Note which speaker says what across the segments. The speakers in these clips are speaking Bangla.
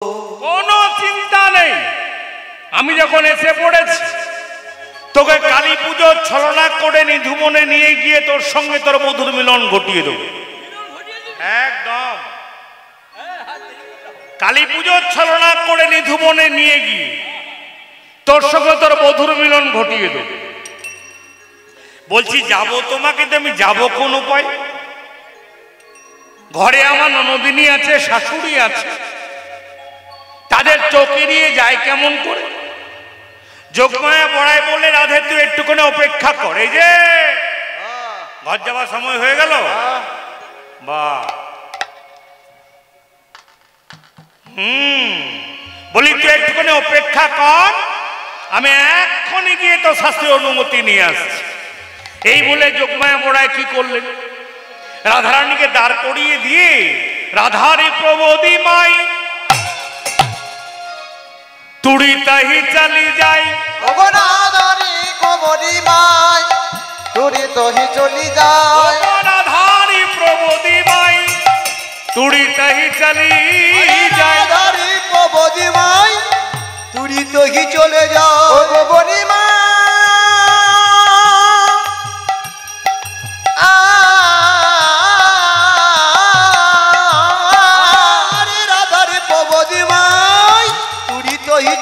Speaker 1: কোনো চিন্তা নেই, আমি যখন এসে পড়েছি তোকে কালী পুজোর ছলনা করে নিধুমনে নিয়ে গিয়ে তোর সঙ্গে তোর মধুর মিলন ঘটিয়ে দেবো। একদম কালী পুজোর ছলনা করে নিধুমনে নিয়ে গিয়ে তোর সঙ্গে তোর মধুর মিলন ঘটিয়ে দেবো। বলছি যাবো তোমাকে, তো আমি যাবো কোন উপায়? ঘরে আমার ননদিনী আছে, শাশুড়ি আছে, তাদের চোখে নিয়ে যায় কেমন করে? যোগমায়া বড়াই বলে রাধে তুই একটুখানি অপেক্ষা করে, যে ঘর যাওয়ার সময় হয়ে গেল। বাহ, বলি তুই একটুখানি অপেক্ষা কর, আমি এক্ষুনি গিয়ে তো শাস্ত্রীয় অনুমতি নিয়ে আসছি। এই বলে যোগমায়া বড়াই কি করলেন, রাধারানীকে দাঁড় করিয়ে দিয়ে রাধারে প্রবোধি মাই তুড়ি তাহি চালি যাই,
Speaker 2: রাধারে প্রবোধি মাই তুড়ি তাহি চলি যায়,
Speaker 1: রাধারে প্রবোধি মাই তুড়ি তাহি চালি যায়,
Speaker 2: রাধারে প্রবোধি মাই তুড়ি তাহি চলে যায়, প্রবোধি মাই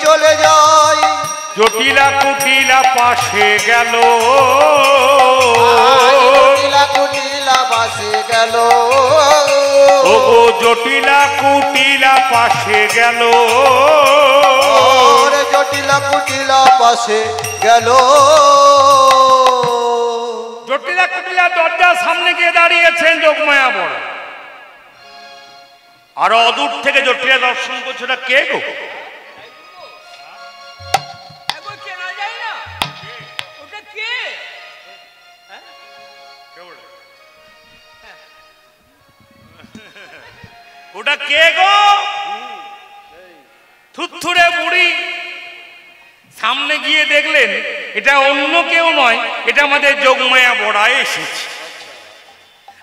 Speaker 2: চলে যায়।
Speaker 1: জটিলা কুটিলা পাশে গেল,
Speaker 2: জটিলা কুটিলা পাশে গেল,
Speaker 1: ওগো জটিলা কুটিলা পাশে গেল,
Speaker 2: জটিলা কুটিলা পাশে গেল।
Speaker 1: জটিলা কুটিলা দরজার সামনে গিয়ে দাঁড়িয়েছেন যোগমায়া বড়, আর অদূর থেকে জটিলা দর্শন করছে। ওটা কে গো? ওটা কে গো? থুথুরে বুড়ি। সামনে গিয়ে দেখলেন এটা অন্য কেউ নয়, এটা আমাদের যোগমায়া বড়াই এসেছে।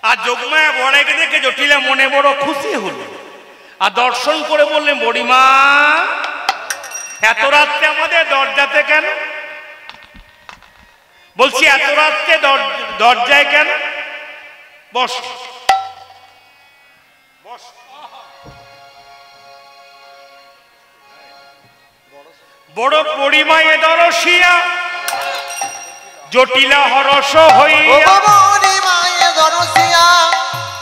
Speaker 1: আর যোগমায়া বড়াইকে দেখে জটিলা মনে বড় খুশি হলো, আর দর্শন করে বললেন বড়িমা এত রাত্রে আমাদের দরজাতে কেন? বলছি এত রাত্রে দরজায় কেন? বস বস। বড় পরিমায়ে দরশিয়া জটিলা হরস হইয়া,
Speaker 2: পরিমায়ে দরশিয়া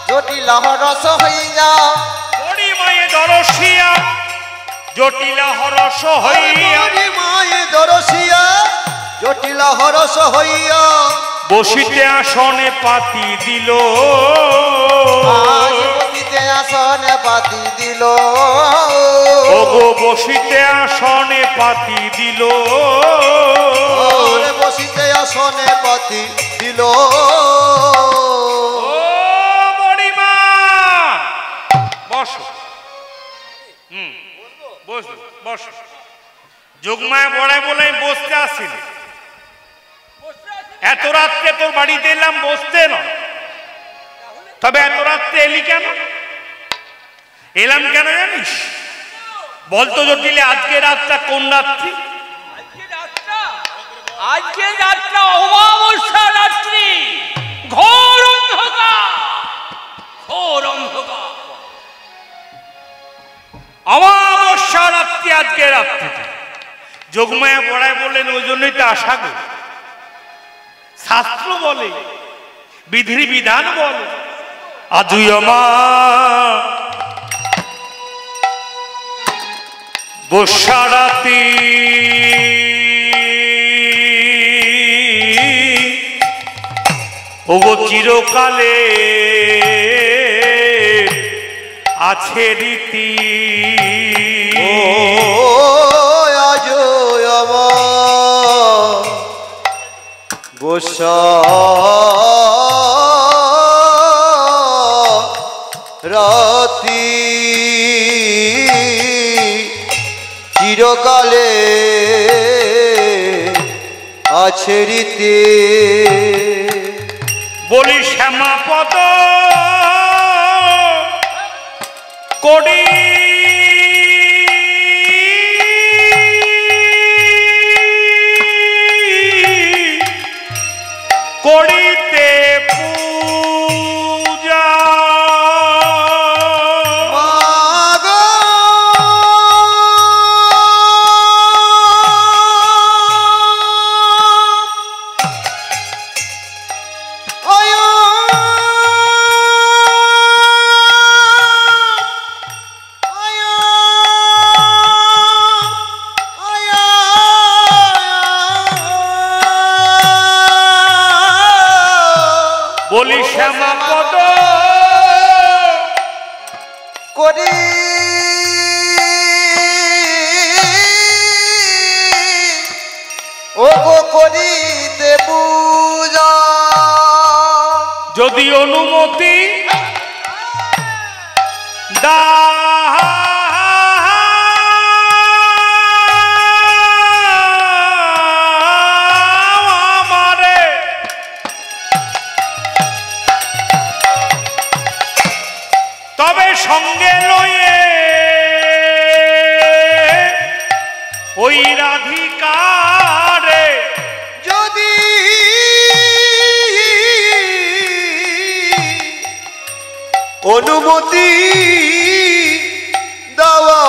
Speaker 2: জটিলা হরস হইয়া,
Speaker 1: পরিমায়ে দরশিয়া জটিলা হরস হইয়া,
Speaker 2: পরিমায়ে দরশিয়া জটিলা হরস হইয়া,
Speaker 1: বসিতে আসনে পাতি দিল,
Speaker 2: বসিতে আসনে পাতি দিল,
Speaker 1: ওগো বসিতে আসনে পাতি দিল,
Speaker 2: বসিতে আসনে পাতি দিল।
Speaker 1: ও বড়িমা বসো, বস বস। যোগমায়া বড়াই বলে বসতে আসিনি, এত রাত্রে তোর বাড়িতে এলাম বসতে নয়, তবে এত রাত্রে এলি কেন? এলাম কেন জানিস? বলতো জটিলে আজকে রাতটা কোন রাত্রি?
Speaker 3: আজকে রাতটা অমাবস্যা রাত্রি, ঘোর অন্ধকার, ঘোর অন্ধকার,
Speaker 1: অমাবস্যা রাত্রি আজকে রাত্রিটা। যোগমায়া বড়াই বললেন ওই জন্যই তো আশা করি, শাস্ত্র বলে, বিধি বিধান বলে, আজুই মা বর্ষা রাতি ওগো চিরকালে আছে রীতি,
Speaker 2: আজ বর্ষা রাতি চিরকালে আছে রীতি,
Speaker 1: বলি শ্যামাপদ করি বলি শ্যামাপদ
Speaker 2: করি ও গো করিতে পূজা
Speaker 1: যদি অনুমতি আমারে তবে সঙ্গে লয়ে ওই রাধিকারে
Speaker 2: যদি অনুমতি দেওয়া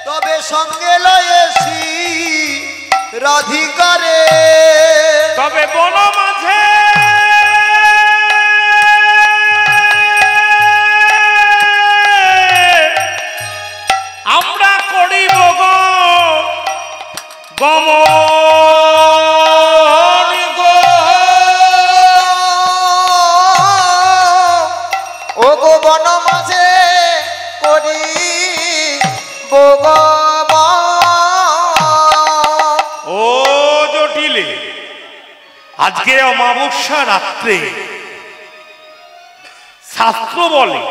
Speaker 2: তবে সঙ্গে লয়েছি রাধিকারে
Speaker 1: তবে বন মাঝে আমরা করিব গমন গো
Speaker 2: ও গো বন মাঝে করি
Speaker 1: ও জটিলে আজকে অমাবস্যা রাত্রে শাস্ত্র বলে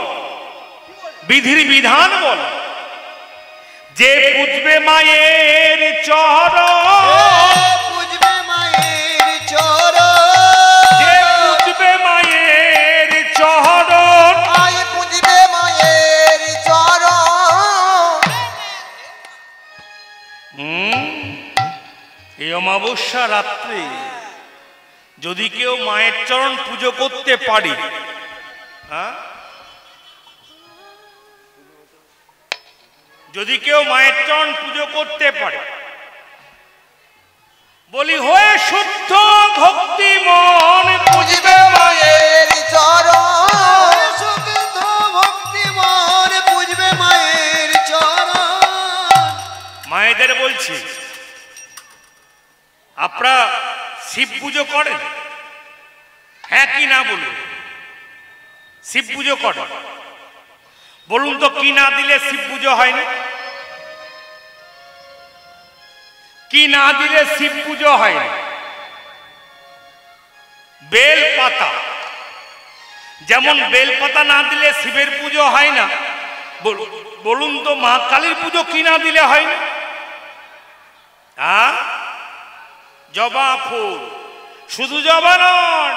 Speaker 1: বিধির বিধান বলে যে পূজবে মায়ের চরণ
Speaker 2: পুজবে মায়ের চরণ
Speaker 1: যে পূজবে মায়ের চরণ
Speaker 2: আয় পুজবে মায়ের চরণ
Speaker 1: এই অমাবস্যা রাত্রে যদি কেউ মায়ের চরণ পুজো করতে পারে, হ্যাঁ, যদি কেউ মায়ের চরণ পুজো করতে পারে, বলি হয়ে শুদ্ধ ভক্তি মন পুজবে
Speaker 2: মায়ের চরণ শুদ্ধ ভক্তি মন পুজবে মায়ের চরণ।
Speaker 1: মায়েদের বলছি, আপনারা শিব পুজো করেন? হ্যাঁ কি না বলুন? শিব পুজো করেন? বলুন তো কি না দিলে শিব পুজো হয় না? কি না দিলে শিব পুজো হয় না? বেল পাতা, যেমন বেল পাতা না দিলে শিবের পুজো হয় না, বলুন তো মা কালীর পুজো কি না দিলে হয় না? জবা ফুল, শুধু জবা নয়,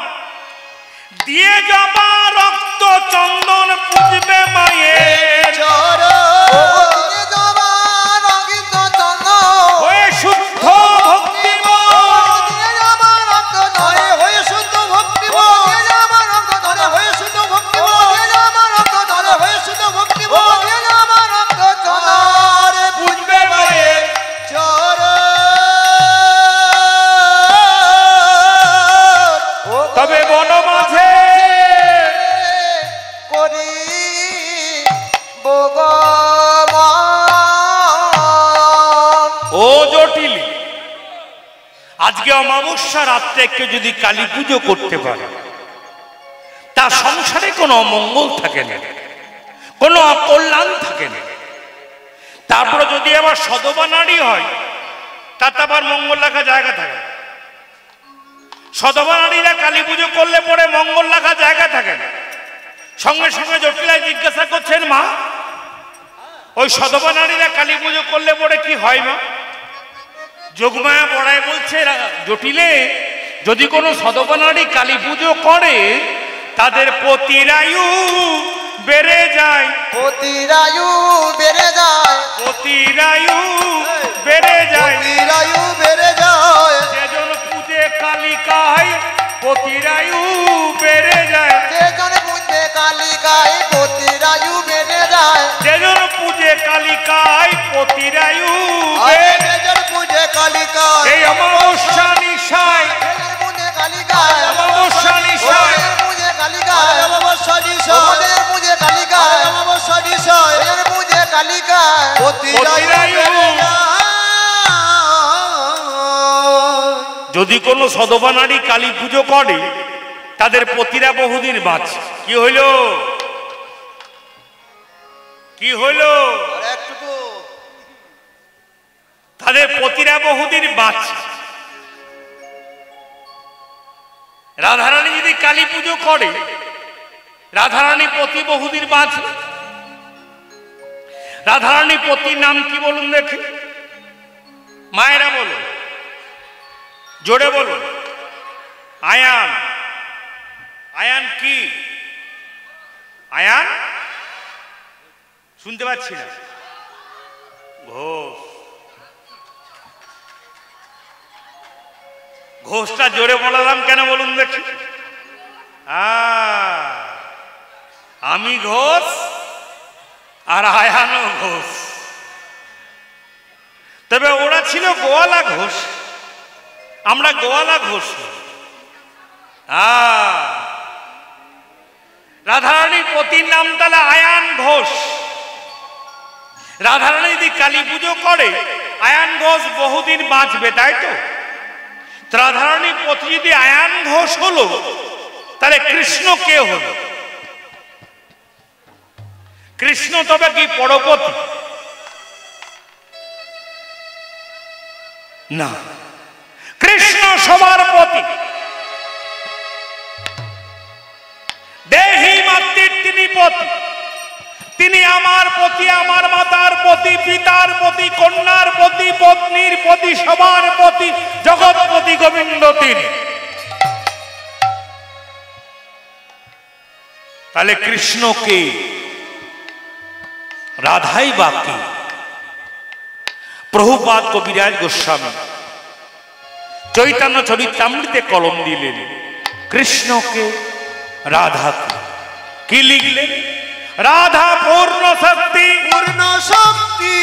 Speaker 1: দিয়ে জবা রক্ত চন্দন পুজবে মায়ের
Speaker 2: চরণ
Speaker 1: হয়ে শুদ্ধ ভক্তি
Speaker 2: হয়ে শুদ্ধ ভক্তি হয়ে শুদ্ধ ভক্তি হয়ে শুদ্ধ ভক্তি
Speaker 1: পুজবে মায়ের তবে বন মাঝে
Speaker 2: করি
Speaker 1: ও জটিল, আজকে অমাবস্যা রাত্রে কেউ যদি কালী পুজো করতে পারে, তার সংসারে কোনো অমঙ্গল থাকে না, কোনো অকল্যাণ থাকে না। তারপরে যদি আবার সদবা নারী হয়, তাতে আবার মঙ্গল রাখা জায়গা থাকে না। সদবা নারীরা কালী পুজো করলে পরে মঙ্গল রাখা জায়গা থাকে না। সঙ্গে সঙ্গে জটিলায় জিজ্ঞাসা করছেন, মা ওই সদবা নারীরা কালী পুজো করলে পরে কি হয় মা? যোগমায়া বড়াই বলছে, জটিলে যদি কোনো সদবা নারী কালী পুজো করে, তাদের পতিরায়ু বেড়ে যায়,
Speaker 2: পতিরায়ু বেড়ে যায়,
Speaker 1: পতিরায়ু বেড়ে যায়,
Speaker 2: পতিরায়ু বেড়ে যায়,
Speaker 1: যেজন পূজে কালিকায় পতিরায়ু বেড়ে যায়,
Speaker 2: যেজন পূজে কালিকায় পতিরায়ু বেড়ে যায়,
Speaker 1: যেজন পূজে কালিকায় পতিরায়ু
Speaker 2: যেজন পূজে কালিকায়
Speaker 1: এই অমাবস্যা নিশায়,
Speaker 2: যেজন পূজে কালিকায়
Speaker 1: অমাবস্যা নিশায়,
Speaker 2: পূজে কালিকায় অমাবস্যা নিশায়, পূজে কালিকায় অমাবস্যা নিশায়, যেজন পূজে কালিকায়
Speaker 1: যদি কোনো সদবা নারী কালী পুজো করে তাদের পতিরা বহুদিন বাঁচে। কি হইল কি হইল তাদের পতিরা বহুদিন বাঁচে। রাধারানী যদি কালী পুজো করে রাধারানী পতি বহুদিন বাঁচবে। রাধারানী পতির নাম কি বলুন দেখি, মায়েরা বলুন, জোরে বলুন। আয়ান। আয়ান কি? আয়ান শুনতে পাচ্ছি না। ঘোষ। ঘোষটা জোরে বললাম কেন বলুন দেখি? আমি ঘোষ আর আয়ানও ঘোষ। তবে ওরা ছিল গোয়ালা ঘোষ, আমরা গোয়ালা ঘোষ। রাধারানীর পতির নাম তাহলে আয়ান ঘোষ। রাধারানী যদি কালী পুজো করে আয়ান ঘোষ বহুদিন বাঁচবে, তাই তো? রাধারানীর পতি যদি আয়ান ঘোষ হলো তাহলে কৃষ্ণ কে হলো? কৃষ্ণ তবে কি পরপতি? না, কৃষ্ণ সবার পতি। দেহি মাতৃর তিনি পতি। তিনি আমার পতি, আমার মাতার পতি, পিতার পতি, কন্যার পতি, পত্নীর পতি, সবার পতি, জগৎপতি গোবিন্দ তিনি। তাহলে কৃষ্ণকে রাধাই বাকি। প্রভুপাদ কবিরাজ গোস্বামী চৈতন্য চরিতামৃতে কলম দিলেন কৃষ্ণকে রাধাকে। কি লিখলেন? রাধা পূর্ণ শক্তি,
Speaker 2: পূর্ণ শক্তি,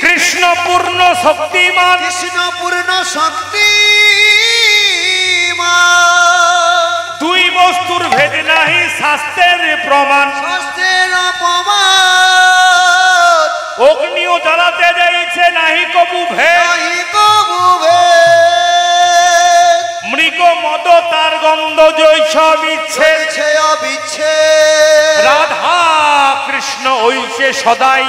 Speaker 1: কৃষ্ণ পূর্ণ শক্তিমান,
Speaker 2: কৃষ্ণ পূর্ণ শক্তি।
Speaker 1: দুই বস্তুর ভেদ নাহি শাস্ত্রের প্রমাণ।
Speaker 2: শাস্ত্রের প্রমাণ।
Speaker 1: অগ্নিও জ্বালাতে যাইছে নাহি কবু ভেদ,
Speaker 2: নাহি কবু ভেদ।
Speaker 1: মৃগ মদ তার গন্ধ জৈছ বিচ্ছেদ। রাধা কৃষ্ণ ঐছে সদাই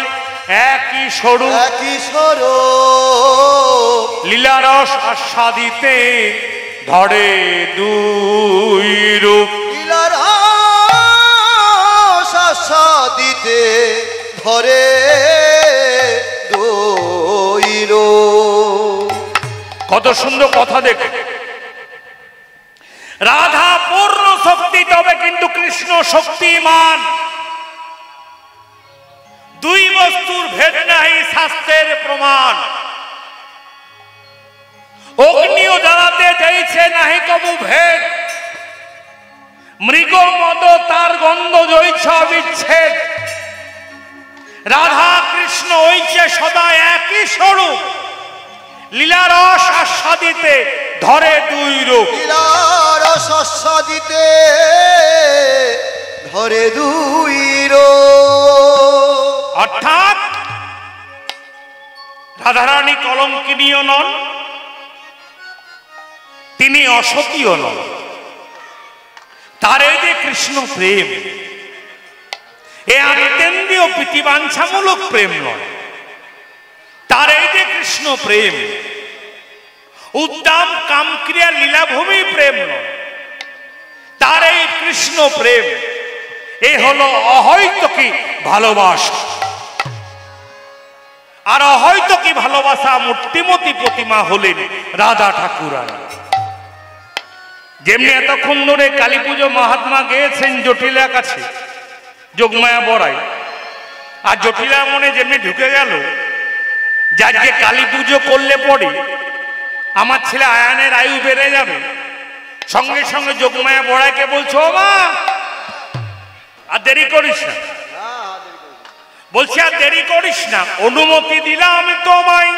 Speaker 1: একই স্বরূপ,
Speaker 2: একই স্বরূপ।
Speaker 1: লীলারস আস্বাদিতে ধরে দুই রূপ।
Speaker 2: লীলারস আস্বাদিতে ধরে দুই রূপ।
Speaker 1: কত সুন্দর কথা দেখে। রাধা পূর্ণ শক্তি, তবে কিন্তু কৃষ্ণ শক্তিমান। দুই বস্তুর ভেদ নাই শাস্ত্রের প্রমাণ। অগ্নিও জ্বালাতে চাইছে নাহি কবু ভেদ, মৃগ মদ তার গন্ধ জৈছ বিচ্ছেদ। রাধা কৃষ্ণ ঐছে সদা একই স্বরূপ, লীলারস আস্বাদিতে ধরে দুই রূপ।
Speaker 2: লীলারস আস্বাদিতে ধরে দুই রূপ।
Speaker 1: অর্থাৎ রাধারানী কলঙ্কিনীও নন, তিনি অসতীও নন। তার এই যে কৃষ্ণ প্রেম, এ আত্মেন্দ্রিয় প্রীতিবাঞ্ছামূলক প্রেম নয়। তার এই যে কৃষ্ণ প্রেম, উদ্দাম কামক্রিয়া লীলাভূমি প্রেম নয়। তার এই কৃষ্ণ প্রেম, এ হলো অহৈতুকী ভালোবাসা। আর অহৈতুকী ভালোবাসা মূর্তিমতী প্রতিমা হলেন রাধা ঠাকুরানী। যেমনি এতক্ষণ ধরে কালী পুজো মহাত্মা গেয়েছেন জটিলার কাছে যোগমায়া বড়াই, আর জটিলা মনে যেমনি ঢুকে গেল যে আজকে কালী পুজো করলে পরে আমার ছেলে আয়ানের আয়ু বেড়ে যাবে, সঙ্গে সঙ্গে যোগমায়া বড়াইকে বলছো, ও মা আর দেরি করিস না। বলছি আর দেরি করিস না, অনুমতি দিলাম তোমায়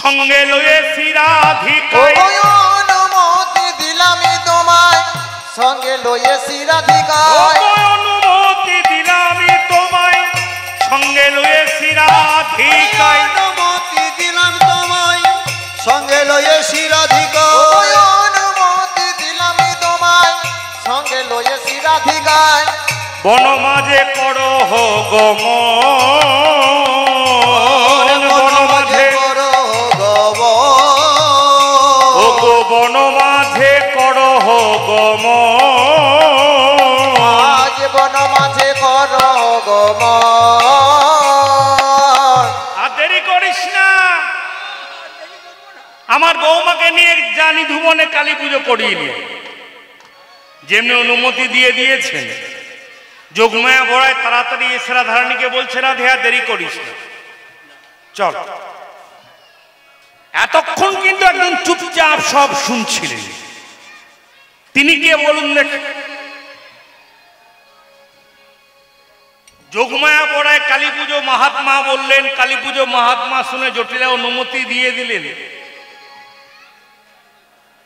Speaker 1: সঙ্গে লয়ে শ্রীরাধিকায়।
Speaker 2: অনুমতি দিলাম তোমায় সঙ্গে লয়ে শ্রীরাধিকায়।
Speaker 1: অনুমতি সঙ্গে লয়েছি রাধিকায়
Speaker 2: অনুমতি দিলাম তোমায় সঙ্গে লয়েছি রাধিকা অনুমতি দিলাম তোমায় সঙ্গে লয়েছি রাধিকায়
Speaker 1: বন মাঝে করো গমন বন মাঝে
Speaker 2: করো গব
Speaker 1: ও গো বন মাঝে করো গমন
Speaker 2: আজ বন মাঝে করো গম
Speaker 1: আর দেরি করিস না আমার বৌমাকে নিয়ে জানি ধুবনে কালী পুজো করিয়ে নিয়ে যেমনি অনুমতি দিয়ে দিয়েছেন যোগমায়া বড়ায় তাড়াতাড়ি এসে রাধারানীকে বলছে রাধে আর দেরি করিস না চল এতক্ষণ কিন্তু একদম চুপচাপ সব শুনছিলেন তিনি কে বলুন দেখ যোগমায়া বড়ায় কালী পুজো মহাত্মা বললেন কালী পুজো মহাত্মা শুনে জটিলা অনুমতি দিয়ে দিলেন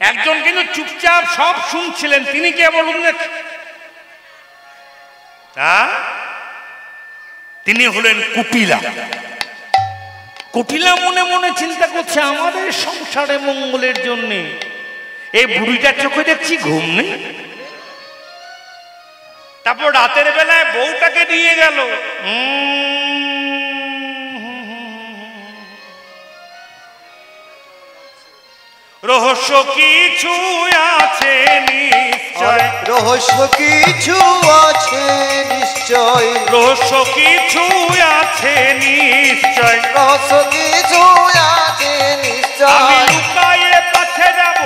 Speaker 1: একজন কিন্তু চুপচাপ সব শুনছিলেন তিনি কে বলুন দেখ তিনি হলেন কুটিলা কুটিলা মনে মনে চিন্তা করছে আমাদের সংসারে মঙ্গলের জন্য এই বুড়িটার চোখে দেখছি ঘুম নেই তারপর রাতের বেলায় বউটাকে দিয়ে গেল রহস্য কিছু আছে নিশ্চয়
Speaker 2: রহস্য কিছু আছে নিশ্চয়
Speaker 1: রহস্য কিছু আছে নিশ্চয়
Speaker 2: রহস্য কিছু আছে নিশ্চয়
Speaker 1: আমি লুকায়ে পাছে যাব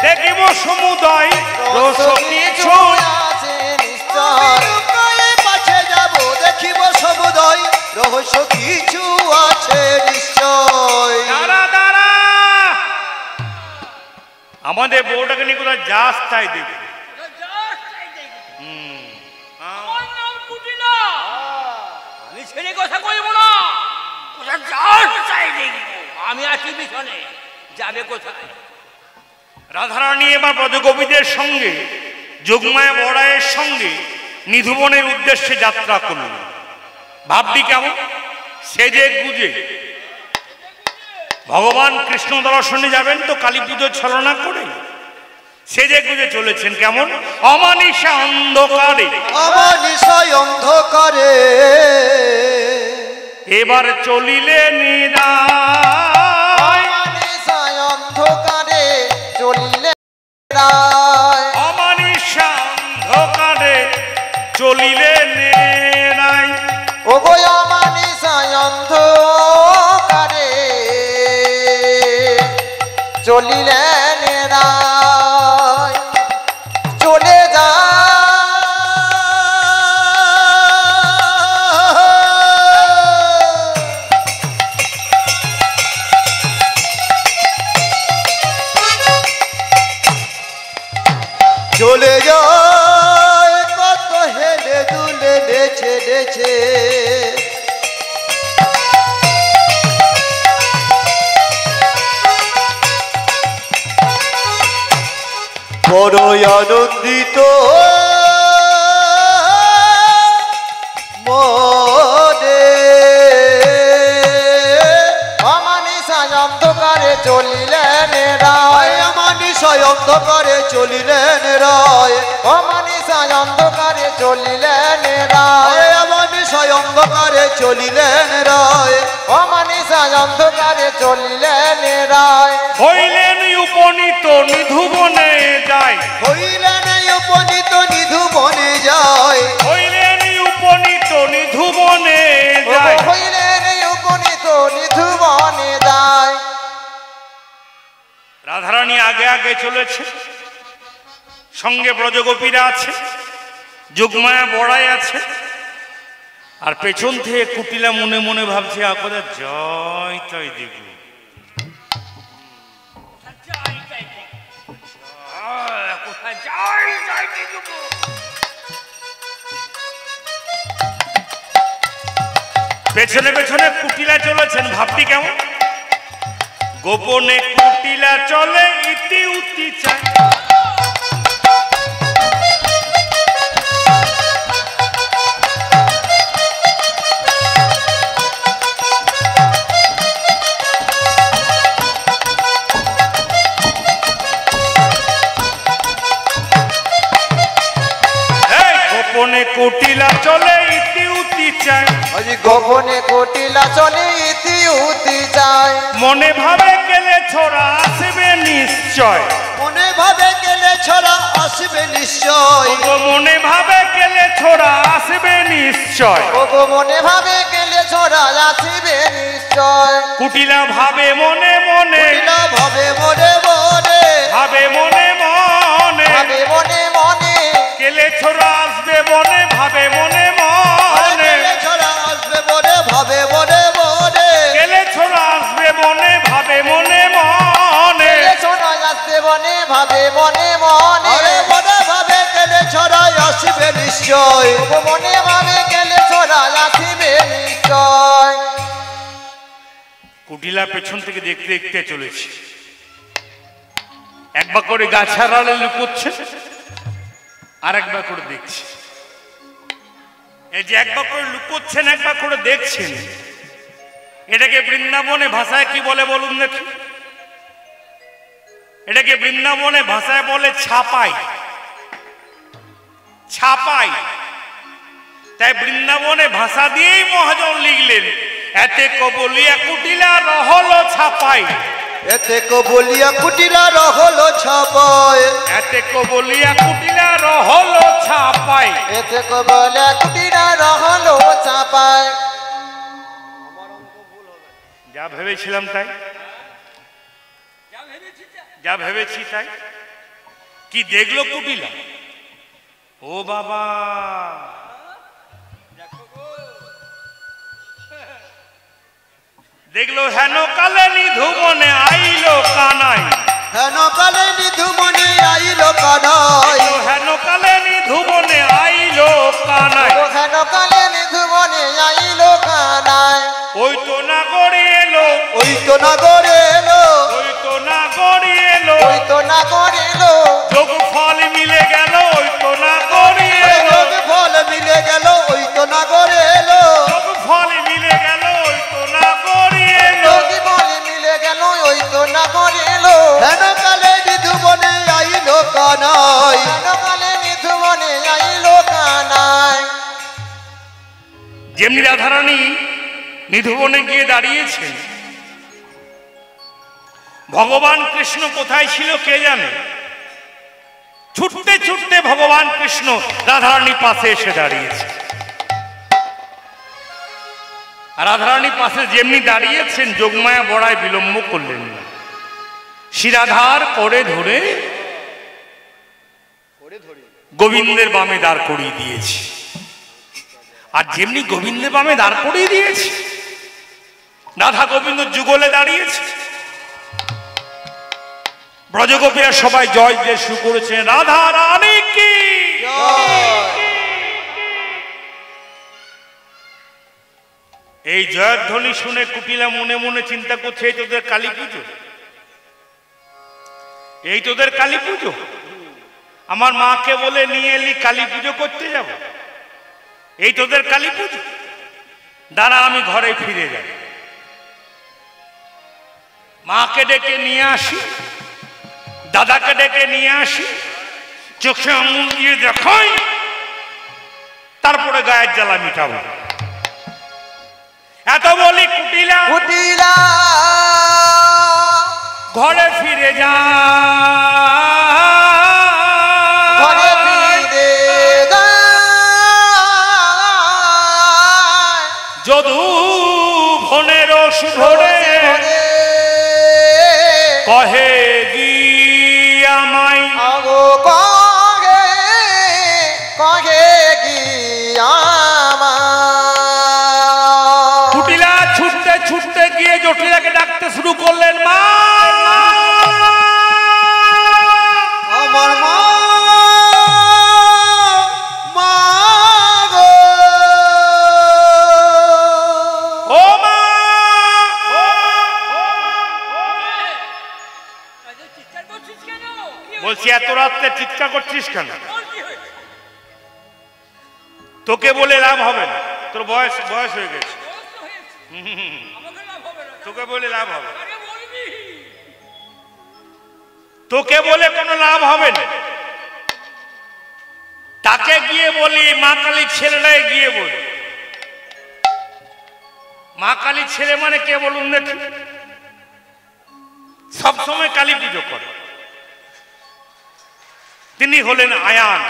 Speaker 1: দেখিব সমুদয় রহস্য কিছু
Speaker 2: আছে নিশ্চয় লুকায়ে পাছে যাব দেখিব সমুদয় রহস্য কিছু আছে নিশ্চয়
Speaker 1: দাঁড়া দাঁড়া আমাদের বউটাকে নিয়ে কোথায় যাস তাই দেখি
Speaker 3: আমি ছেড়ে কথা কইব না কোথায় যাস চাই দেখব আমি আছি পিছনে যাবে কোথায়
Speaker 1: রাধারানী এবার ব্রজগোপীদের সঙ্গে যোগমায়া বড়াইয়ের সঙ্গে নিধুবনের উদ্দেশ্যে যাত্রা করল ভাবটি কেমন সেজে গুজে ভগবান কৃষ্ণ দর্শনে যাবেন তো কালী পুজো ছলনা করে সেজে গুজে চলেছেন কেমন অমানিসা অন্ধকারে
Speaker 2: অমানিসায় অন্ধকারে
Speaker 1: এবার চলিলে নিরায়
Speaker 2: অমানিসায় অন্ধকারে চলিলে রায়
Speaker 1: অমানিসা অন্ধকারে চলিলে নিরায়
Speaker 2: ওগো অমানিসায় অন্ধকারে চলিলেন রায় চলে যা চলে যায় কত হেলে দুলে ডেছে ডেছে বড় আনন্দিত মনে অমানিসায় অন্ধকারে চলিলেন রায় অমানিসায় অন্ধকারে চলিলেন রায় অমানিসায় অন্ধকারে চলিলেন রায় অমানিসায় অন্ধকারে চলিলেন রায় অমানিসায় অন্ধকারে চলিলেন রায়
Speaker 1: হইলেন উপনীত নিধুবনে যায়
Speaker 2: হইলেন উপনীত নিধুবনে যায়
Speaker 1: হইলেন উপনীত নিধুবনে যায়
Speaker 2: হইলেন উপনীত নিধুবনে যায়
Speaker 1: রাধারানী আগে আগে চলেছে সঙ্গে ব্রজগোপীরা আছে যোগমায়া বড়াই আছে আর পেছন থেকে কুটিলা মনে মনে ভাবছে আপদা জয় তয় দেখব
Speaker 3: কোথায় যাই যাই দেখব
Speaker 1: পেছনে পেছনে কুটিলা চলেছেন ভাবটি কেমন গোপনে কুটিলা চলে ইতি উতি চায় গোপনে কুটিলা চলে ইতি উতি চায়
Speaker 2: ওই গোপনে কুটিলা চলে ইতি উতি যায়
Speaker 1: মনে ভাবে গেলে ছোড়া আসবে নিশ্চয়
Speaker 2: মনে ভাবে গেলে ছড়া আসবে নিশ্চয়
Speaker 1: ওগো মনে ভাবে গেলে ছোড়া আসবে নিশ্চয়
Speaker 2: ওগো মনে ভাবে গেলে ছড়া আসবে নিশ্চয়
Speaker 1: কুটিলা ভাবে মনে মনে
Speaker 2: কুটিলা ভাবে মনে মনে
Speaker 1: ভাবে মনে মনে
Speaker 2: ভাবে মনে মনে
Speaker 1: গেলে ছোড়া আসবে মনে ভাবে মনে মনে
Speaker 2: গেলে ছড়া আসবে মনে ভাবে মনে মনে
Speaker 1: গেলে ছোড়া আসবে মনে ভাবে মনে মনে
Speaker 2: গেলে ছড়া আসবে মনে ভাবে মনে মনে মনে ভাবে গেলে ছড়া আসবে নিশ্চয় ওগো মনে ভাবে গেলে ছড়া আসবে নিশ্চয়
Speaker 1: কুটিলা পেছন থেকে দেখতে দেখতে চলেছে একবার করে গাছের আড়ালে লুকোচ্ছে আর একবার করে দেখছে এই যে একবার করে লুকোচ্ছেন একবার করে দেখছেন এটাকে বৃন্দাবনে ভাষায় কি বলে বলুন দেখি এটাকে বৃন্দাবনে ভাষায় বলে ছাপাই ছাপাই তাই বৃন্দাবনে ভাষা দিয়েই মহাজন লিখলেন এতে কবলিয়া কুটিলা রহল ছাপাই
Speaker 2: এতে কবলিয়া কুটিলা রহল ছাপায়
Speaker 1: এতে কবলিয়া কুটিলা রহল ছাপাই
Speaker 2: এতে কবলিয়া কুটিলা রহল ছাপায়
Speaker 1: যা ভেবেছিলাম তাই যা ভেবেছি তাই কি দেখলো কুটিলা ও বাবা দেখলো হেন কালে নিধু মনে আইলো কানাই
Speaker 2: হেন কালে নিধু মনে আইলো কানাই
Speaker 1: হেন কালে নিধু মনে আইলো কানাই
Speaker 2: হেন কালে নিধু মনে আইলো কানাই
Speaker 1: ওই তো না গড়ে এলো
Speaker 2: ওই তো না গড়ে এলো
Speaker 1: ওই তো না গড়ে এলো
Speaker 2: ওই তো না গড়ে এলো
Speaker 1: যোগ ফল মিলে গেল ওই তো না গড়ে এলো
Speaker 2: যোগ ফল মিলে গেল ওই তো না গড়ে এলো
Speaker 1: যোগ ফল মিলে গেল ওই তো না গড়ে এলো
Speaker 2: যোগ ফল মিলে গেল ওই তো না গড়ে এলো হেন কালে নিধু মনে আইলো কানাই হেন কালে নিধু মনে আইলো কানাই
Speaker 1: যেমনি রাধারানী নিধুবনে গিয়ে দাঁড়িয়েছেন ভগবান কৃষ্ণ কোথায় ছিল কে জানে ছুটতে ছুটতে ভগবান কৃষ্ণ রাধারানীর পাশে এসে দাঁড়িয়েছে রাধারানীর পাশে যেমনি দাঁড়িয়েছেন যোগমায়া বড়ায় বিলম্ব করলেন না শিরাধার করে ধরে গোবিন্দের বামে দাঁড় করিয়ে দিয়েছে আর যেমনি গোবিন্দের বামে দাঁড় করিয়ে দিয়েছে রাধা গোবিন্দ যুগলে দাঁড়িয়েছে ব্রজগোপীরা সবাই জয় দিয়ে শুরু করেছেন রাধা রানী কি এই জয়ধ্বনি শুনে কুটিলা মনে মনে চিন্তা করছে এই তোদের কালী পুজো এই তোদের কালী পুজো আমার মাকে বলে নিয়ে এলি কালী পুজো করতে যাব এই তোদের কালী পুজো দাঁড়া আমি ঘরে ফিরে যাই মাকে ডেকে নিয়ে আসি দাদাকে ডেকে নিয়ে আসি চোখে আঙুল দিয়ে দেখাই তারপরে গায়ের জ্বালা মিটাবো এত বলি কুটিলা
Speaker 2: কুটিলা
Speaker 1: ঘরে ফিরে যা
Speaker 2: ঘরে ফিরে
Speaker 1: যদু ভনের শুভরে কহে গিয়ামাই
Speaker 2: আগো কহে গিয়ামা
Speaker 1: কুটিলা ছুটতে ছুটতে গিয়ে জটিলাকে ডাকতে শুরু করলেন মা
Speaker 2: আমার মা মা গো
Speaker 1: ও মা বলছি এত রাত্রে চিৎকার করছিস কেন তোকে বলে লাভ হবে না তোর বয়স বয়স হয়ে গেছে তোকে বলে লাভ হবে তোকে বলে কোনো লাভ হবে না তাকে গিয়ে বলি, মা কালীর ছেলেরাই গিয়ে বলি। মা কালীর ছেলে মানে কে বলুন দেখি? সবসময় কালী পুজো করে, তিনি হলেন আয়ান।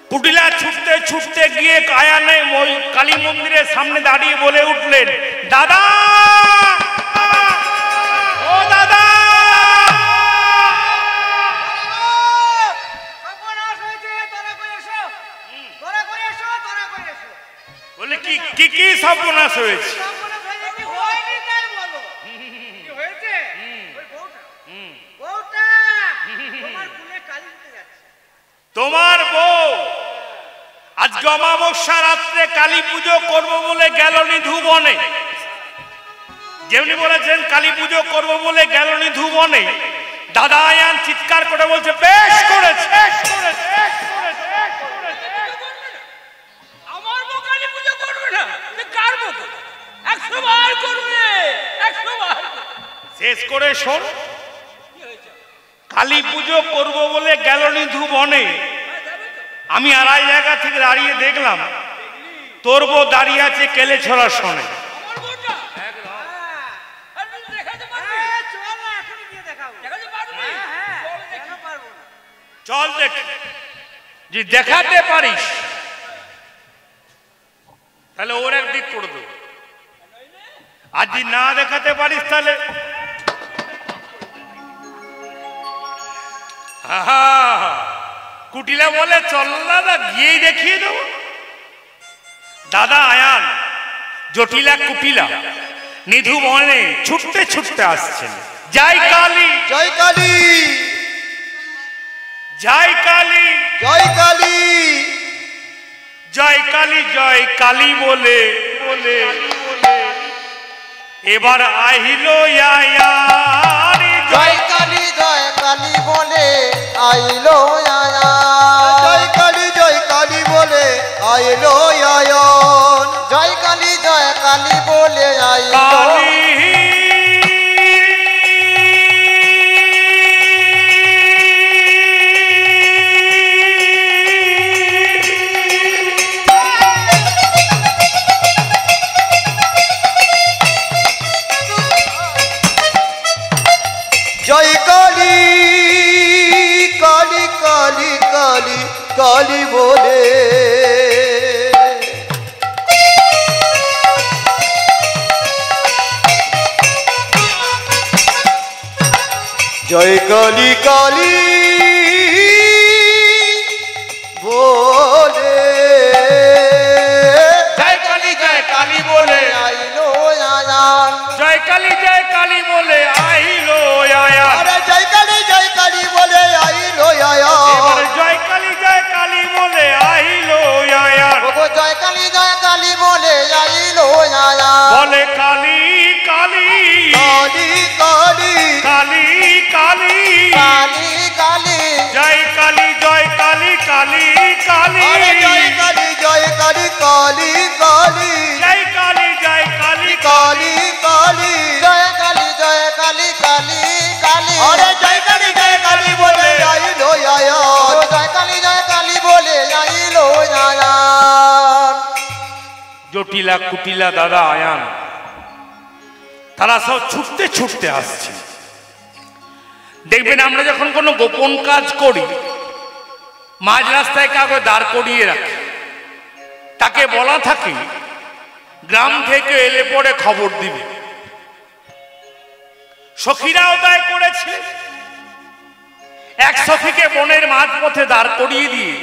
Speaker 1: কুটিলা ছুটতে ছুটতে গিয়ে আয়ানে কালী মন্দিরের সামনে দাঁড়িয়ে বলে উঠলেন, দাদা ও দাদা, বলে কি কি কি সর্বনাশ হয়েছে? তোমার বউ আজকে অমাবস্যা রাত্রে কালী পুজো করবো বলে গেল নিধুবনে। যেমনি বলেছেন কালী পুজো করবো বলে গেল নিধুবনে, দাদা আয়ান চিৎকার করে বলছে, বেশ করেছে।
Speaker 3: আমার বউ কালী পুজো করবে না, কার বউ? 100 বার করবে, 100 বার।
Speaker 1: শেষ করে শোন, কালী পুজো করবো বলে গেল নিধুবনে, আমি আড়াই জায়গা থেকে দাঁড়িয়ে দেখলাম তোর বউ দাঁড়িয়ে আছে কেলে ছড়ার শোনে। চল দেখ, যে দেখাতে পারিস তাহলে ওর একদিক করে দেবো, আর যদি না দেখাতে পারিস তাহলে কুটিলা বলে, চল দাদা গিয়েই দেখিয়ে দেবো। দাদা আয়ান জটিলা কুটিলা নিধুবনে ছুটতে ছুটতে আসছেন। জয় কালী,
Speaker 2: জয় কালী,
Speaker 1: জয় কালী,
Speaker 2: জয় কালী,
Speaker 1: জয় কালী, জয় কালী বলে বলে এবার আহিল আয়ান।
Speaker 2: জয় কালী, জয় কালী বলে আইলো আয়ান। জয় কালী, জয় কালী বলে আইলো আয়ান। জয় কালী, জয় কালী বলে আইলো
Speaker 1: কালী
Speaker 2: জয় কালী, কালী কালী কালী কালী বলে জয় কালী, কালী বলে
Speaker 1: জয় কালী, জয় কালী বলে
Speaker 2: আইলো আয়ান।
Speaker 1: জয় কালী, জয় কালী বলে আইলো আয়ান।
Speaker 2: আরে জয় কালী, জয় কালী বলে আইলো
Speaker 1: এবার
Speaker 2: আয়ান।
Speaker 1: জয় কালী, জয় কালী বলে আইলো আয়ান।
Speaker 2: ওগো জয় কালী, জয় কালী বলে আইলো আয়ান।
Speaker 1: বলে কালী কালী
Speaker 2: কালী কালী
Speaker 1: কালী কালী
Speaker 2: কালী কালী
Speaker 1: জয় কালী, জয় কালী কালী কালী
Speaker 2: আরে জয় কালী, জয় কালী কালী কালী
Speaker 1: জয় কালী, জয় কালী
Speaker 2: কালী কালী জয় কালী, জয় কালী কালী কালী আরে জয় কালী, জয় কালী বলে আইলো আয়ান। জয় কালী, জয় কালী বলে আইলো আয়ান।
Speaker 1: জটিলা কুটিলা দাদা আয়ান তারা সব ছুটতে ছুটতে আসছে। দেখবেন আমরা যখন কোনো গোপন কাজ করি, মাঝ রাস্তায় কাউকে দাঁড় করিয়ে রাখি, তাকে বলা থাকে গ্রাম থেকে এলে পরে খবর দিবে। সখীরাও দায় করেছে, এক সখীকে বনের মাঝপথে দাঁড় করিয়ে দিয়ে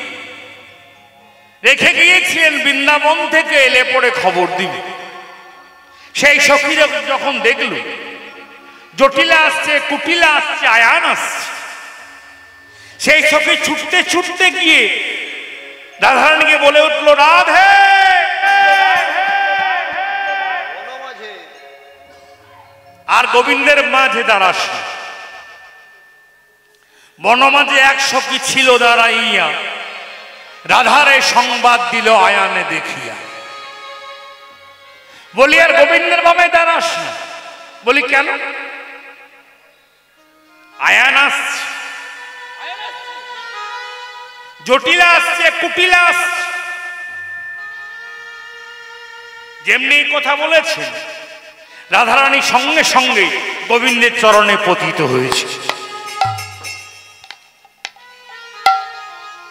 Speaker 1: রেখে গিয়েছিলেন বৃন্দাবন থেকে এলে পরে খবর দিবে। সেই সখীরা যখন দেখল জটিলা আসছে, কুটিলা আসছে, আয়ান আসছে, সেই সখী ছুটতে ছুটতে গিয়ে রাধারানীকে বলে উঠল, রাধে। আর গোবিন্দের মাঝে দাঁড়াস। বনমাঝে এক সখী ছিল দাঁড়াইয়া, রাধারে সংবাদ দিল আয়ানে দেখিয়া। বলি আর গোবিন্দের ভাবে দাঁড়াস না। বলি কেন? আয়ান আসছে। জটিলা আসছে, কুটিলা আসছে। যেমনি কথা বলেছেন রাধারানী সঙ্গে সঙ্গে গোবিন্দের চরণে পতিত হয়েছে।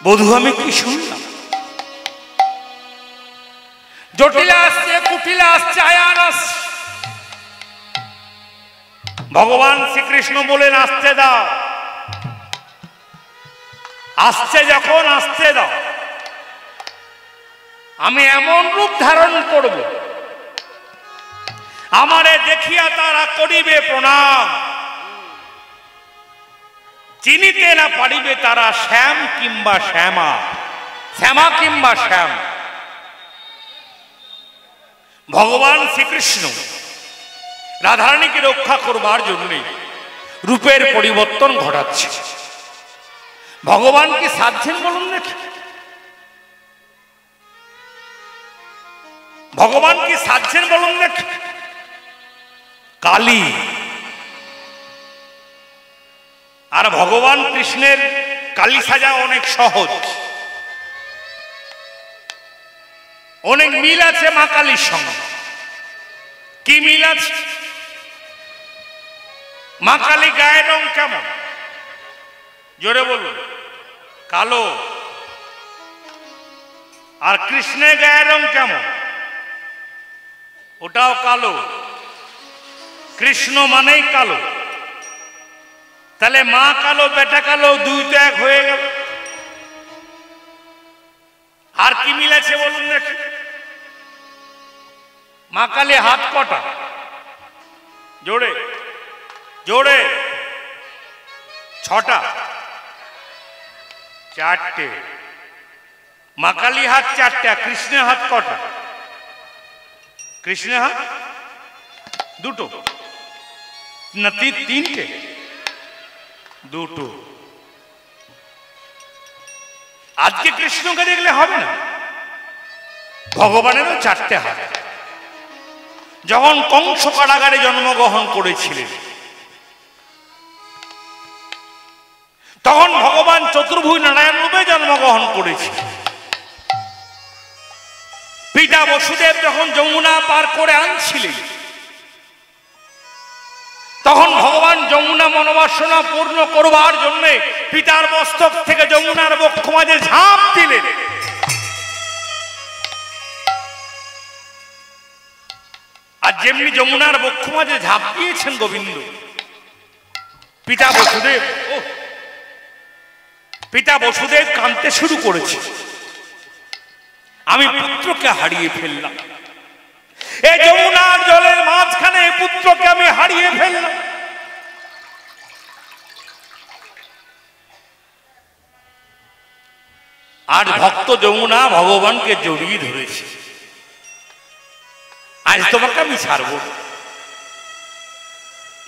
Speaker 1: বধূ আমি কি শুনলাম? জটিলা আসছে, কুটিলা আসছে, আয়ান আসছে। ভগবান শ্রীকৃষ্ণ বলেন আসতে দাও, আসছে যখন আসতে দাও। আমি এমন রূপ ধারণ করব, আমারে দেখিয়া তারা করিবে প্রণাম। চিনিতে না পারিবে তারা শ্যাম কিংবা শ্যামা, শ্যামা কিংবা শ্যাম। ভগবান শ্রীকৃষ্ণ রাধারানীকে রক্ষা করবার জন্য রূপের পরিবর্তন ঘটাচ্ছে। ভগবান কি সাধছেন বলুন দেখি? ভগবান কি সাধছেন বলুন দেখি? কালী আর ভগবান কৃষ্ণের কালী সাজা অনেক সহজ, অনেক মিল আছে মা কালীর সঙ্গে। কি মিল আছে? মা কালী গায়ের রং কেমন? জোরে বলুন। কালো। আর কৃষ্ণের গায়ের রং কেমন? ওটাও কালো। কৃষ্ণ মানেই কালো। তাহলে মা কালো বেটা কালো, দুই তো এক হয়ে গেল। আর কি মিল আছে বলুন দেখি? মা কালী হাত কটা? জোরে জোরে। ছটা? চারটে। মা কালী হাত চারটা। কৃষ্ণের হাত কটা? কৃষ্ণের হাত দুটো না তিনটে? দুটো। আজকে কৃষ্ণকে দেখলে হবে না, ভগবানেরও চারটে হাত। যখন কংস কারাগারে জন্মগ্রহণ করেছিলেন তখন ভগবান চতুর্ভুজ নারায়ণ রূপে জন্মগ্রহণ করেছিলেন। পিতা বসুদেব যখন যমুনা পার করে আনছিলেন তখন ভগবান যমুনা মনোবাসনা পূর্ণ করবার জন্য পিতার মস্তক থেকে যমুনার বক্ষ মাঝে ঝাঁপ দিলেন। আর যেমনি যমুনার বক্ষ মাঝে ঝাঁপ দিয়েছেন গোবিন্দ, পিতা বসুদেব কাঁদতে শুরু করেছে, আমি পুত্রকে হারিয়ে ফেললাম। এই যমুনার জলের মাঝখানে পুত্রকে আমি হারিয়ে ফেললাম। আজ ভক্ত যমুনা ভগবানকে জড়িয়ে ধরেছে, আজ তোমাকে আমি ছাড়ব।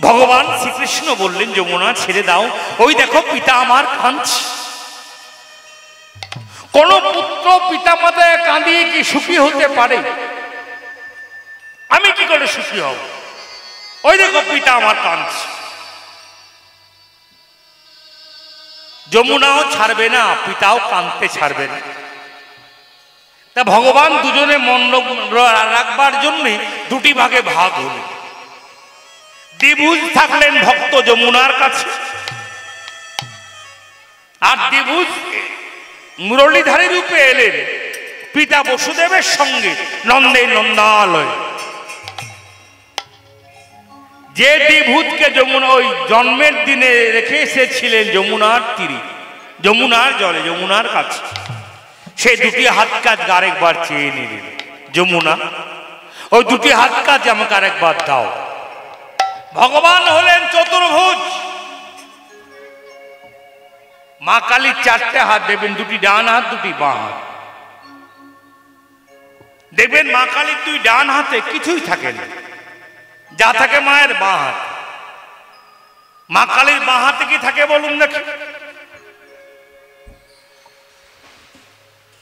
Speaker 1: ভগবান শ্রীকৃষ্ণ বললেন যমুনা ছেড়ে দাও, ওই দেখো পিতা আমার কাঁদছে। কোন পুত্র পিতা মাতায় কাঁদিয়ে কি সুখী হতে পারে? আমি কি করে সুখী হব? ওই দেখো পিতা আমার কাঁদছে। যমুনাও ছাড়বে না, পিতাও কাঁদতে ছাড়বে না। তা ভগবান দুজনে মন রাখবার জন্য দুটি ভাগে ভাগ হল। দ্বিভুজ থাকলেন ভক্ত যমুনার কাছে, আর দ্বিভুজ মুরলীধারী রূপে এলেন পিতা বসুদেবের সঙ্গে নন্দের নন্দালয়। যে দ্বিভুজকে যমুনা ওই জন্মের দিনে রেখে এসেছিলেন যমুনার তীরে, যমুনার জলে, যমুনার কাছে, সে দুটি হাত কাজ আরেকবার চেয়ে নিলেন। যমুনা, ওই দুটি হাত কাজ আমাকে আরেকবার দাও। ভগবান হলেন চতুর্ভুজ। মা কালীর চারটে হাত দেবেন, দুটি ডান হাত, দুটি বাঁ হাত। দেখবেন মা কালীর দুই ডান হাতে কিছুই থাকে না, যা থাকে মায়ের বাঁ হাত। মা কালীর বাঁ হাতে কি থাকে বলুন দেখি?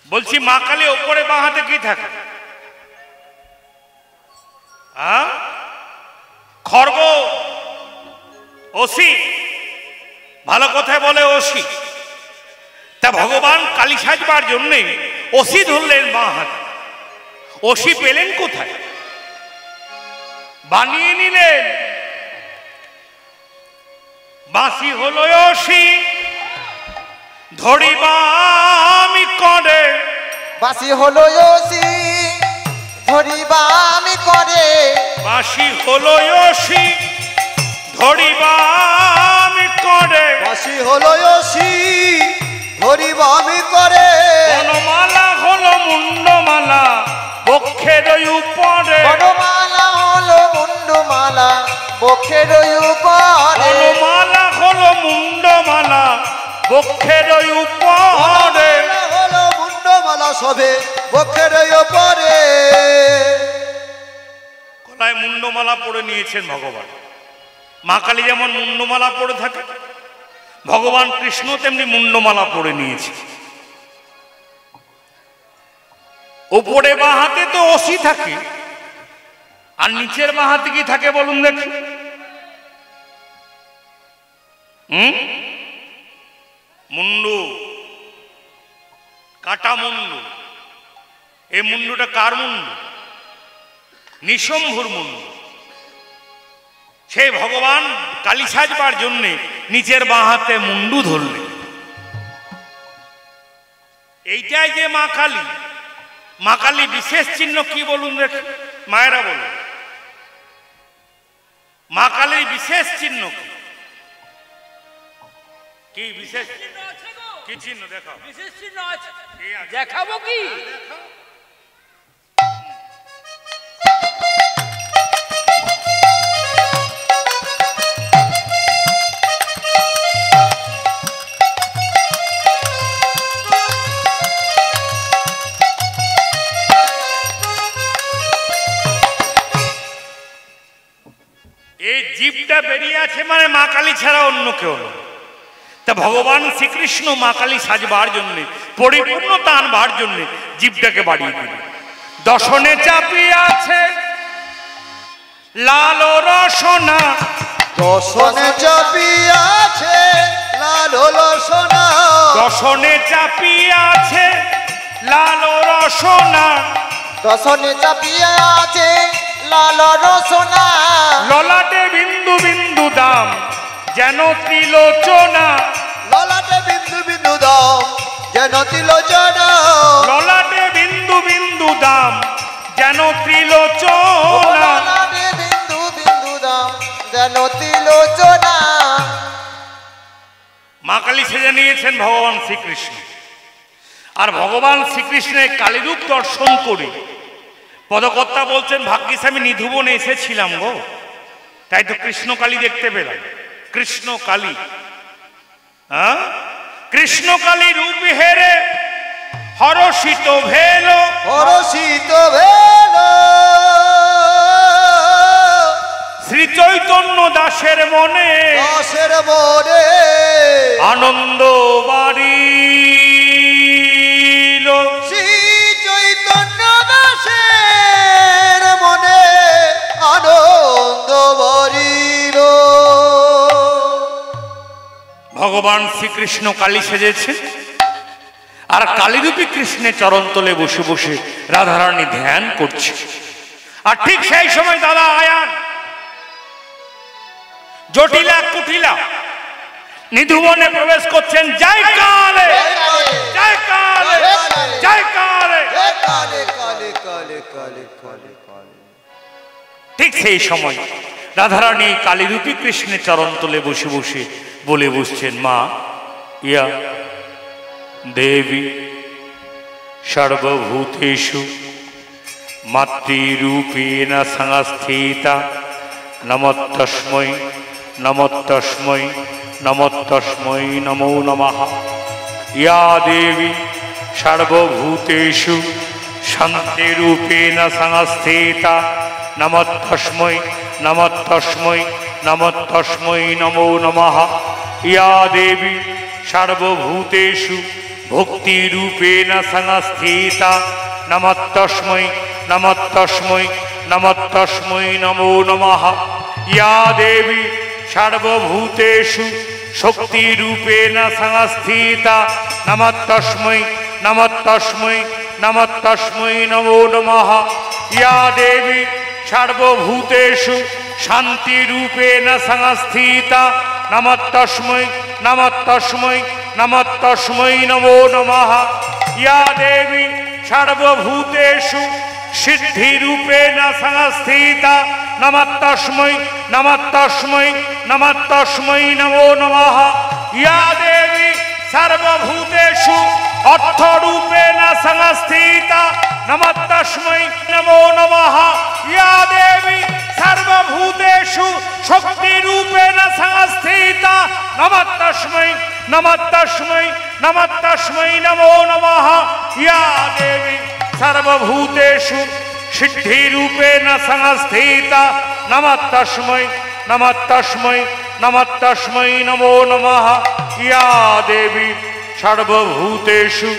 Speaker 1: বলছি মা কালী ওপরে বাঁ হাতে কি থাকে? খড়গ, অসি। ভালো কথায় বলে অসি। তা ভগবান কালী সাজবার জন্যে অসি ধরলেন বাঁ হাত। অসি পেলেন কোথায়? বানিয়ে নিলেন। বাঁশি হলো অসি ধরিবা আমি করে।
Speaker 2: বাঁশি হলো অসি ধরিবা আমি করে।
Speaker 1: বাঁশি হলো অসি ধরিবা আমি করে।
Speaker 2: বাঁশি হলো অসি ধরিবা আমি করে।
Speaker 1: বনমালা হলো মুন্ডমালা বক্ষের উপরে।
Speaker 2: বনমালা হলো মুন্ডমালা বক্ষের উপরে।
Speaker 1: বনমালা হলো মুন্ডমালা বক্ষের উপরে।
Speaker 2: হলো মুন্ডমালা সবে বক্ষের উপরে।
Speaker 1: গলায় মুন্ডমালা পরে নিয়েছেন ভগবান। মা কালী যেমন মুন্ডমালা পরে থাকে, ভগবান কৃষ্ণ তেমনি মুন্ডমালা পরে নিয়েছে। উপরে বাঁ হাতে তো অসি থাকে, আর নিচের বাঁ হাতে কি থাকে বলুন দেখি? মুন্ডু, কাটা মুন্ডু। এই মুন্ডুটা কার মুন্ডু? নিশম্ভুর মুন্ডু। সেই ভগবান কালী সাজবার জন্যে নিচের বাঁ হাতে মুন্ডু ধরলেন। এইটাই যে মা কালী। মা কালী বিশেষ চিহ্ন কি বলুন দেখি? মায়েরা বলুন, মা কালীর বিশেষ চিহ্ন কি? কি বিশেষ কি চিহ্ন দেখাও?
Speaker 3: বিশেষ চিহ্ন আছে, দেখাবো কি?
Speaker 1: এই জীবটা বেরিয়ে আছে মানে মা কালী ছাড়া অন্য কেউ নয়। তা ভগবান শ্রীকৃষ্ণ মা কালী সাজবার জন্য, পরিপূর্ণতা আনবার জন্য জীবটাকে বাড়িয়ে দিলেন। দশনে চাপিয়ে আছে লাল রসনা।
Speaker 2: দশনে চাপিয়ে আছে লাল রসনা।
Speaker 1: দশনে চাপিয়ে আছে লাল রসনা।
Speaker 2: দশনে চাপিয়ে আছে লাল রসনা।
Speaker 1: ললাটে বিন্দু বিন্দু দাম যেন ত্রিলোচনা।
Speaker 2: ললাটে বিন্দু বিন্দু দাম যেন ত্রিলোচনা।
Speaker 1: ললাটে বিন্দু বিন্দু দাম যেন ত্রিলোচনা।
Speaker 2: ললাটে বিন্দু বিন্দু দাম যেন ত্রিলোচনা।
Speaker 1: মা কালী সেজে নিয়েছেন ভগবান শ্রীকৃষ্ণ। আর ভগবান শ্রীকৃষ্ণের কালীরূপ দর্শন করে পদকর্তা বলছেন, ভাগ্যিস আমি নিধুবনে এসেছিলাম গো, তাই তো কৃষ্ণ কালী দেখতে পেলাম। কৃষ্ণ কালী, হ্যাঁ, কৃষ্ণ কালী রূপ হেরে হরষিত ভেল।
Speaker 2: হরষিত ভেল
Speaker 1: শ্রী চৈতন্য দাসের মনে।
Speaker 2: দাসের মনে
Speaker 1: আনন্দ বাড়িল।
Speaker 2: শ্রী চৈতন্য দাসের মনে আনন্দ বাড়িল।
Speaker 1: ভগবান শ্রীকৃষ্ণ কালী সেজেছে, আর কালীরূপী কৃষ্ণের চরণ তলে বসে বসে রাধারানী ধ্যান করছে। আর ঠিক সেই সময় দাদা আয়ান জটিলা কুটিলা নিধুবনে প্রবেশ করছেন। জয় কালে, জয় কালে, জয় কালে।
Speaker 2: কালে কালে কালে কালে কালে কালে।
Speaker 1: ঠিক সেই সময় রাধারানী কালীরূপী কৃষ্ণের চরণ তলে বসে বসে বলে বসছেন, মা ইয়া দেবী সর্বভূতেষু মাতৃরূপেণ সংস্থিতা। নমস্তস্मै নমস্তস্मै নমস্তস্मै নমো নমঃ। ইয়া দেবী সর্বভূতেষু শান্তিরূপেণ সংস্থিতা। নমস্তস্मै নমস্তস্मै নমস্তস্मै নমো নমঃ। ইয়া দেবী সর্বভূতেষু ভক্তিরূপেণ সংস্থিতা। নমস্তস্मै নমস্তস্मै নমস্তস্मै নমো নমঃ। ইয়া দেবী সর্বভূতেষু शक्तिरूपेण संस्थिता नमस्तस्मै नमस्तस्मै नमस्तस्मै नमो नमः। या देवी सर्वभूतेषु शान्तिरूपेण संस्थिता नमस्तस्मै नमस्तस्मै नमस्तस्मै नमो नमः। या देवी सर्वभूतेषु सिद्धिरूपेण संस्थिता नमस्तस्मै नमस्तस्मै नमस्तस्मै नमो नमः। या देवी सर्वभूतेषु अर्थरूपेण संस्थिता नमस्तस्मै नमो नमः। या देवी सर्वभूतेषु शक्तिरूपेण संस्थिता नमस्तस्मै नमस्तस्मै नमस्तस्मै नमो नमः। या देवी सर्वभूतेषु सिद्धिरूपेण संस्थिता नमस्तस्मै नमस्तस्मै नमस्तस्मै नमो नमः। या देवी सर्वभूतेषु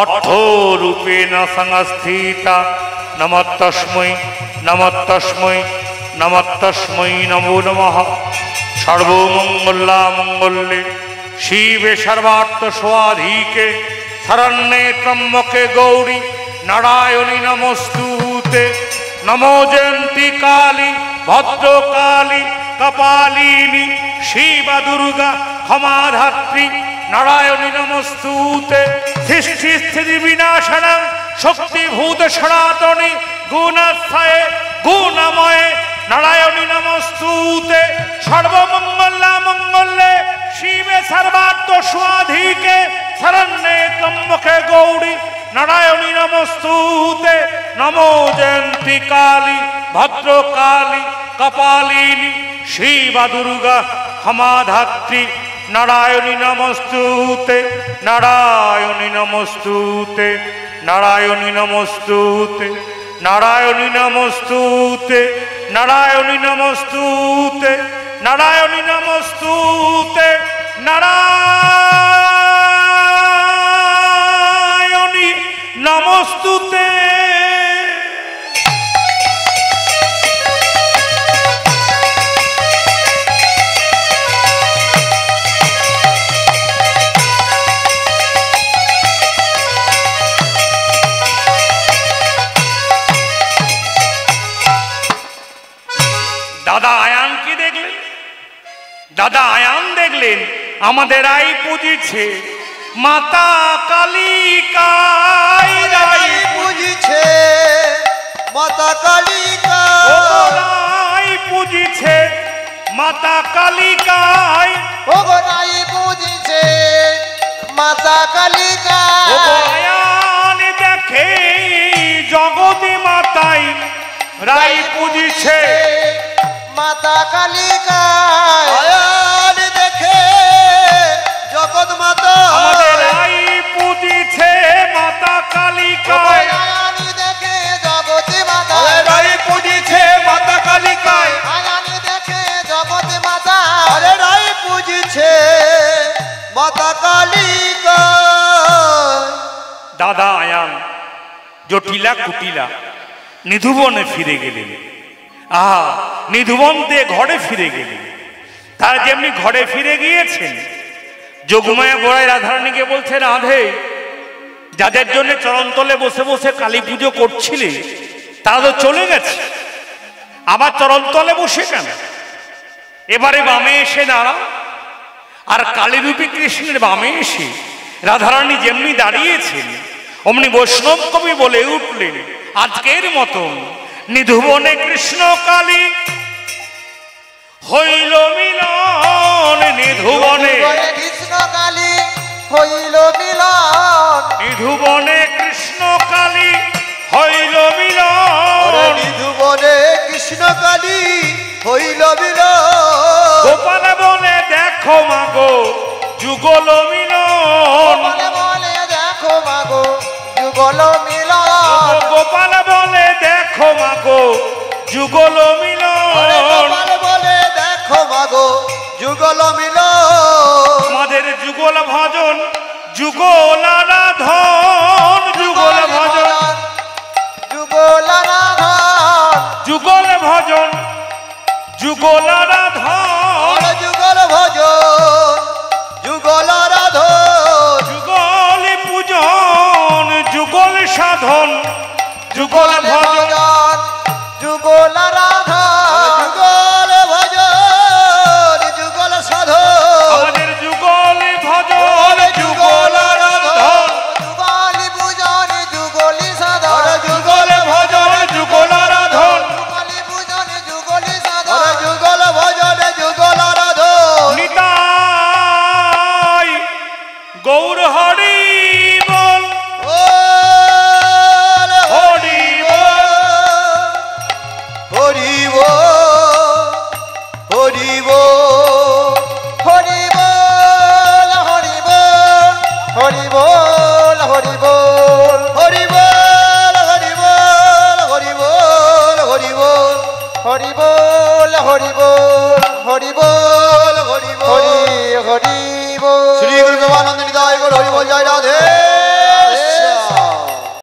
Speaker 1: अर्थरूपेण संस्थिता नमस्तस्मै नमस्तस्मै नमस्तस्मै नमो नमः। सर्वमंगला मंगल्ये शिवे सर्वार्थ स्वाधिके शरण्ये त्र्यंबके गौरी नारायणी नमोस्तुते। नमो जयंती काली भद्रकाली कपालिनी शिव दुर्गा क्षमाधात्री नारायणी नमोस्तुते। सृष्टि स्थिति विनाशनं शक्तिभूत सनातनी गुणस्थये गुणमये नारायणी नमोस्तुते। सर्वमंगला मंगल्ये शिवे सर्वार्थ स्वाधिके शरण्ये त्र्यंबके गौरी नारायणी नमोस्तुते। नमो जयंती काली भद्रकाली कपालिनी शिव दुर्गा क्षमाधात्री नारायणी नमोस्तुते नारायणी नमोस्तुते नारायणी नमोस्तुते नारायणी नमोस्तुते नारायणी नमोस्तुते नारायणी नमोस्तुते नारायणी नमोस्तुते। दादा आयान की देखलें दादा आयान देखलें आमादेर आई पूजिछे माता कालिका
Speaker 2: রাই পুজিছে মাতা কালিকা
Speaker 1: आई पूजिछे माता कालिका
Speaker 2: ও গো রাই পুজিছে মাতা কালিকা
Speaker 1: आयान देखे जगती माताई राई पूजिछे
Speaker 2: माता कालिका আয়ান দেখে জগৎ মাতা
Speaker 1: আমাদের আই पूजिछे माता कालिका
Speaker 2: আয়ান দেখে জগৎ মাতা
Speaker 1: রাই पूजिछे माता कालिका
Speaker 2: আয়ান দেখে জগৎ মাতা আরে রাই পুজিছে মাতা কালিকা।
Speaker 1: दादा आयान जटिला कुटिला निधुबने फिरे गेलेन। आहा निधुबन দিয়ে ঘরে ফিরে গেলেন। তার যেমনি ঘরে ফিরে গিয়েছেন যোগমায়া গোড়ায় রাধারানীকে বলছে রাধে যাদের জন্য চরণতলে বসে বসে কালী পুজো করছিলে তারা তো চলে গেছে আবার চরণতলে বসে কেন? এবারে বামে এসে দাঁড়াও। আর কালীরূপী কৃষ্ণের বামে এসে রাধারানী যেমনি দাঁড়িয়েছেন অমনি বৈষ্ণব কবি বলে উঠলেন আজকের মতন নিধুবনে কৃষ্ণ কালী হইল মিলন। নিধুবনে
Speaker 2: কৃষ্ণ কালী হইল মিলন
Speaker 1: নিধুবনে কৃষ্ণ কালী হইল মিলন।
Speaker 2: নিধুবনে কৃষ্ণ কালী হইল মিলন
Speaker 1: গোপাল বলে দেখো মাগো যুগল মিলন।
Speaker 2: বলে বলে দেখো মাগো যুগল মিলন
Speaker 1: গোপাল বলে দেখো মাগো যুগল মিলন।
Speaker 2: গোপাল বলে দেখো মাগো যুগল মিলন।
Speaker 1: আমাদের যুগল ভজন যুগল আরাধন যুগল ভজন
Speaker 2: যুগল আরাধন
Speaker 1: যুগল ভজন যুগল আরাধন
Speaker 2: যুগল ভজন হরি বল হরি বল হরি বল